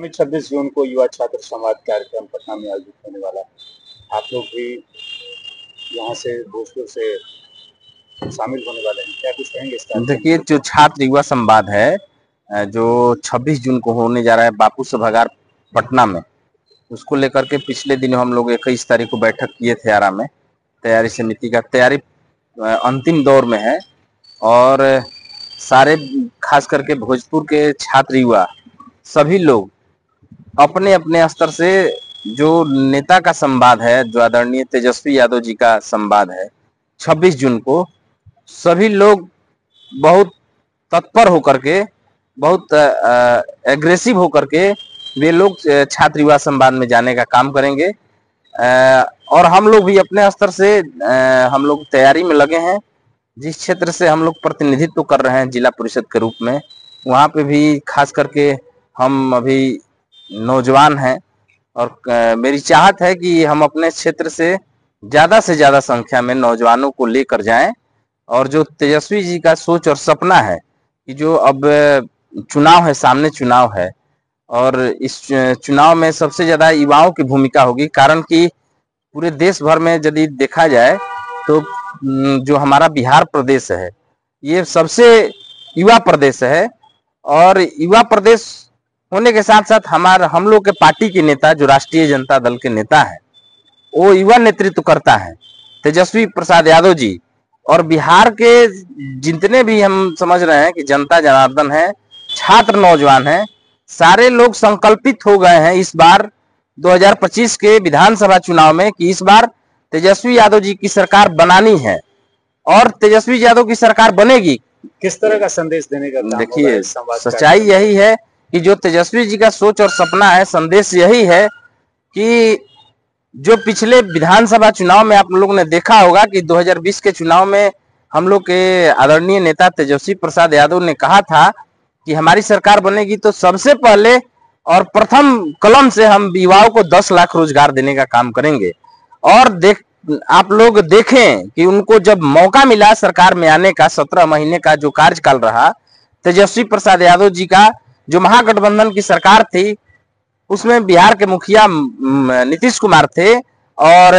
26 जून को युवा छात्र संवाद कार्यक्रम पटना में आयोजित होने वाला है। आप लोग भी यहाँ से भोजपुर से शामिल होने वाले हैं, क्या कुछ कहेंगे इस कार्यक्रम? देखिए, जो छात्र युवा संवाद है जो 26 जून को होने जा रहा है बापू सभागार पटना में, उसको लेकर के पिछले दिन हम लोग 21 तारीख को बैठक किए थे आरा में। तैयारी समिति का तैयारी अंतिम दौर में है और सारे खास करके भोजपुर के छात्र युवा सभी लोग अपने अपने स्तर से जो नेता का संवाद है, जो आदरणीय तेजस्वी यादव जी का संवाद है 26 जून को, सभी लोग बहुत तत्पर होकर के, बहुत एग्रेसिव होकर के वे लोग छात्र युवा संवाद में जाने का काम करेंगे। और हम लोग भी अपने स्तर से हम लोग तैयारी में लगे हैं। जिस क्षेत्र से हम लोग प्रतिनिधित्व कर रहे हैं जिला परिषद के रूप में, वहाँ पे भी खास करके हम अभी नौजवान हैं और मेरी चाहत है कि हम अपने क्षेत्र से ज़्यादा संख्या में नौजवानों को लेकर जाएं। और जो तेजस्वी जी का सोच और सपना है कि जो अब चुनाव है, सामने चुनाव है और इस चुनाव में सबसे ज़्यादा युवाओं की भूमिका होगी, कारण कि पूरे देश भर में यदि देखा जाए तो जो हमारा बिहार प्रदेश है ये सबसे युवा प्रदेश है। और युवा प्रदेश होने के साथ साथ हम लोग के पार्टी के नेता, जो राष्ट्रीय जनता दल के नेता है, वो युवा नेतृत्व करता है तेजस्वी प्रसाद यादव जी। और बिहार के जितने भी हम समझ रहे हैं कि जनता जनार्दन है, छात्र नौजवान हैं, सारे लोग संकल्पित हो गए हैं इस बार 2025 के विधानसभा चुनाव में कि इस बार तेजस्वी यादव जी की सरकार बनानी है और तेजस्वी यादव की सरकार बनेगी। किस तरह का संदेश देने का? देखिए, सच्चाई यही है कि जो तेजस्वी जी का सोच और सपना है, संदेश यही है कि जो पिछले विधानसभा चुनाव में आप लोगों ने देखा होगा कि 2020 के चुनाव में हम लोग के आदरणीय नेता तेजस्वी प्रसाद यादव ने कहा था कि हमारी सरकार बनेगी तो सबसे पहले और प्रथम कलम से हम युवाओं को 10 लाख रोजगार देने का काम करेंगे। और आप लोग देखें कि उनको जब मौका मिला सरकार में आने का, 17 महीने का जो कार्यकाल रहा तेजस्वी प्रसाद यादव जी का, जो महागठबंधन की सरकार थी, उसमें बिहार के मुखिया नीतीश कुमार थे और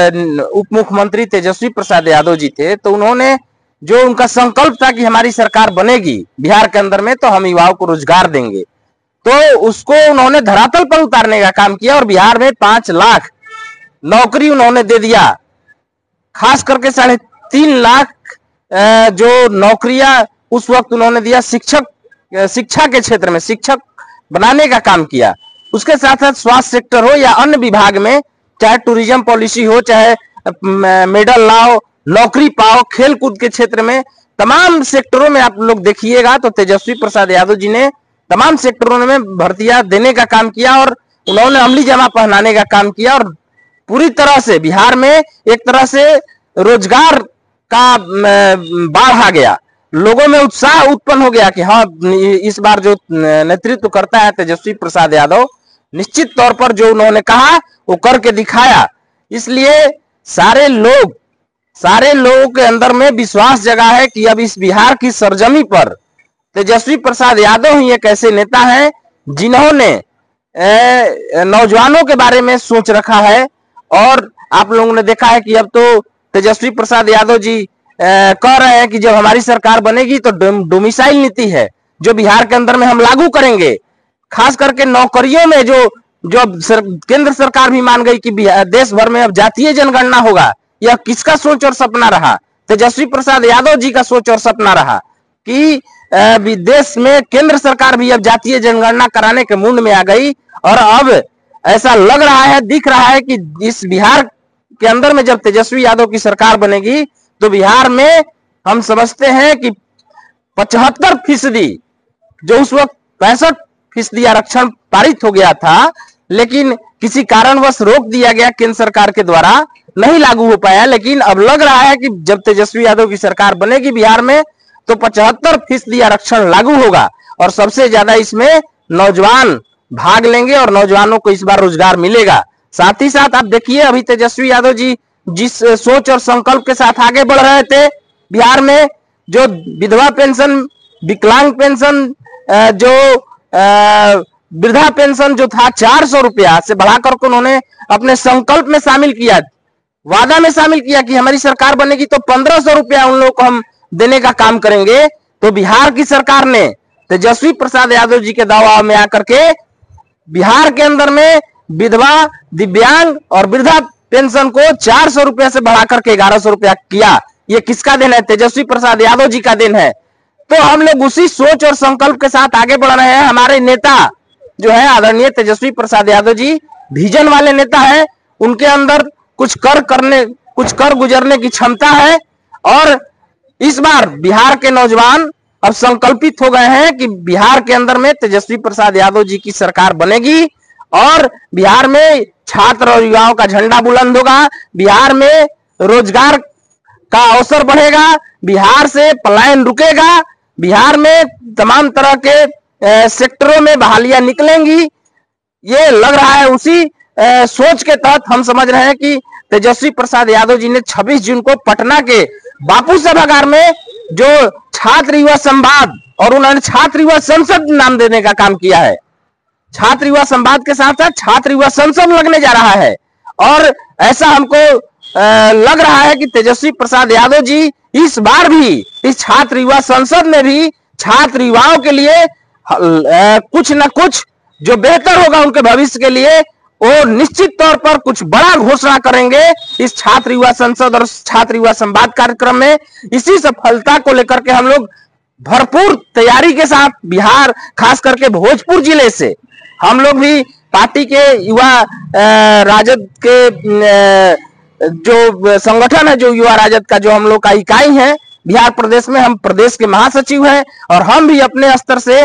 उप मुख्यमंत्री तेजस्वी प्रसाद यादव जी थे। तो उन्होंने जो उनका संकल्प था कि हमारी सरकार बनेगी बिहार के अंदर में तो हम युवाओं को रोजगार देंगे, तो उसको उन्होंने धरातल पर उतारने का काम किया और बिहार में 5 लाख नौकरी उन्होंने दे दिया। खास करके 3.5 लाख जो नौकरियां उस वक्त उन्होंने दिया शिक्षा के क्षेत्र में, शिक्षक बनाने का काम किया। उसके साथ साथ स्वास्थ्य सेक्टर हो या अन्य विभाग में, चाहे टूरिज्म पॉलिसी हो, चाहे मेडल लाओ, नौकरी पाओ, खेल कूद के क्षेत्र में, तमाम सेक्टरों में आप लोग देखिएगा तो तेजस्वी प्रसाद यादव जी ने तमाम सेक्टरों में भर्तियां देने का काम किया और उन्होंने अमली जमा पहनाने का काम किया। और पूरी तरह से बिहार में एक तरह से रोजगार का बाढ़ आ गया, लोगों में उत्साह उत्पन्न हो गया कि हाँ, इस बार जो नेतृत्व करता है तेजस्वी प्रसाद यादव, निश्चित तौर पर जो उन्होंने कहा वो करके दिखाया। इसलिए सारे लोगों के अंदर में विश्वास जगा है कि अब इस बिहार की सरजमी पर तेजस्वी प्रसाद यादव ही एक ऐसे नेता हैं जिन्होंने नौजवानों के बारे में सोच रखा है। और आप लोगों ने देखा है कि अब तो तेजस्वी प्रसाद यादव जी कह रहे हैं कि जब हमारी सरकार बनेगी तो डोमिसाइल नीति है जो बिहार के अंदर में हम लागू करेंगे। खास करके नौकरियों में जो केंद्र सरकार भी मान गई कि देश भर में अब जातीय जनगणना होगा। यह किसका सोच और सपना रहा? तेजस्वी प्रसाद यादव जी का सोच और सपना रहा कि देश में केंद्र सरकार भी अब जातीय जनगणना कराने के मूड में आ गई। और अब ऐसा लग रहा है, दिख रहा है कि इस बिहार के अंदर में जब तेजस्वी यादव की सरकार बनेगी तो बिहार में हम समझते हैं कि 75%, जो उस वक्त 65% आरक्षण पारित हो गया था लेकिन किसी कारणवश रोक दिया गया केंद्र सरकार के द्वारा, नहीं लागू हो पाया। लेकिन अब लग रहा है कि जब तेजस्वी यादव की सरकार बनेगी बिहार में तो 75% आरक्षण लागू होगा और सबसे ज्यादा इसमें नौजवान भाग लेंगे और नौजवानों को इस बार रोजगार मिलेगा। साथ ही साथ आप देखिए, अभी तेजस्वी यादव जी जिस सोच और संकल्प के साथ आगे बढ़ रहे थे बिहार में, जो विधवा पेंशन, विकलांग पेंशन, जो वृद्धा पेंशन जो था 400 रुपया से बढ़ाकर के उन्होंने अपने संकल्प में शामिल किया, वादा में शामिल किया कि हमारी सरकार बनेगी तो 1500 रुपया उन लोगों को हम देने का काम करेंगे। तो बिहार की सरकार ने तेजस्वी प्रसाद यादव जी के दबाव में आकर के बिहार के अंदर में विधवा, दिव्यांग और वृद्धा पेंशन को 400 रुपया से बढ़ाकर के 1100 रुपया किया। ये किसका देन है? तेजस्वी प्रसाद यादव जी का देन है। तो हम लोग उसी सोच और संकल्प के साथ आगे बढ़ रहे हैं। हमारे नेता जो है आदरणीय तेजस्वी प्रसाद यादव जी विजन वाले नेता है, उनके अंदर कुछ कर गुजरने की क्षमता है। और इस बार बिहार के नौजवान अब संकल्पित हो गए हैं कि बिहार के अंदर में तेजस्वी प्रसाद यादव जी की सरकार बनेगी और बिहार में छात्र और युवाओं का झंडा बुलंद होगा, बिहार में रोजगार का अवसर बढ़ेगा, बिहार से पलायन रुकेगा, बिहार में तमाम तरह के सेक्टरों में बहालियां निकलेंगी। ये लग रहा है उसी सोच के तहत हम समझ रहे हैं कि तेजस्वी प्रसाद यादव जी ने 26 जून को पटना के बापू सभागार में जो छात्र युवा संवाद और उन्होंने छात्र युवा संसद नाम देने का काम किया है, छात्र युवा संवाद के साथ साथ छात्र युवा संसद लगने जा रहा है। और ऐसा हमको लग रहा है कि तेजस्वी प्रसाद यादव जी इस बार भी इस छात्र युवा संसद में भी छात्र युवाओं के लिए कुछ न कुछ जो बेहतर होगा उनके भविष्य के लिए वो निश्चित तौर पर कुछ बड़ा घोषणा करेंगे इस छात्र युवा संसद और छात्र युवा संवाद कार्यक्रम में। इसी सफलता को लेकर के हम लोग भरपूर तैयारी के साथ बिहार, खास करके भोजपुर जिले से हम लोग भी पार्टी के युवा राजद के जो संगठन है, जो युवा राजद का जो हम लोग का इकाई है बिहार प्रदेश में, हम प्रदेश के महासचिव हैं और हम भी अपने स्तर से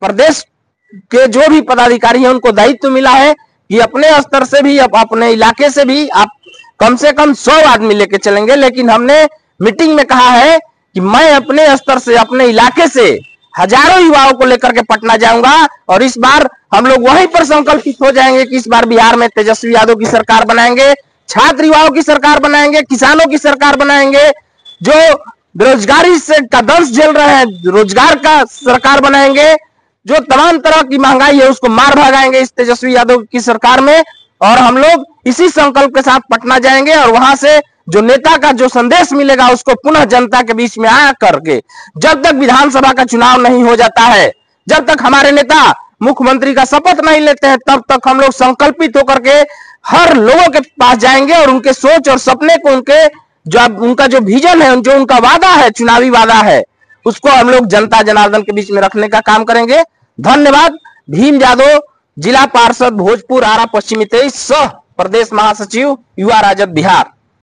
प्रदेश के जो भी पदाधिकारी हैं उनको दायित्व मिला है कि अपने स्तर से भी, अपने इलाके से भी आप कम से कम 100 आदमी लेके चलेंगे। लेकिन हमने मीटिंग में कहा है कि मैं अपने स्तर से, अपने इलाके से हजारों युवाओं को लेकर के पटना जाऊंगा और इस बार हम लोग वहीं पर संकल्पित हो जाएंगे कि इस बार बिहार में तेजस्वी यादव की सरकार बनाएंगे, छात्र युवाओं की सरकार बनाएंगे, किसानों की सरकार बनाएंगे, जो बेरोजगारी से का दंश झेल रहे हैं रोजगार का सरकार बनाएंगे, जो तमाम तरह की महंगाई है उसको मार भगाएंगे इस तेजस्वी यादव की सरकार में। और हम लोग इसी संकल्प के साथ पटना जाएंगे और वहां से जो नेता का जो संदेश मिलेगा उसको पुनः जनता के बीच में आ करके, जब तक विधानसभा का चुनाव नहीं हो जाता है, जब तक हमारे नेता मुख्यमंत्री का शपथ नहीं लेते हैं, तब तक हम लोग संकल्पित होकर के हर लोगों के पास जाएंगे और उनके सोच और सपने को, उनका जो विजन है, जो उनका वादा है, चुनावी वादा है, उसको हम लोग जनता जनार्दन के बीच में रखने का काम करेंगे। धन्यवाद। भीम यादव, जिला पार्षद भोजपुर आरा पश्चिमी 23, सह प्रदेश महासचिव युवा राजद बिहार।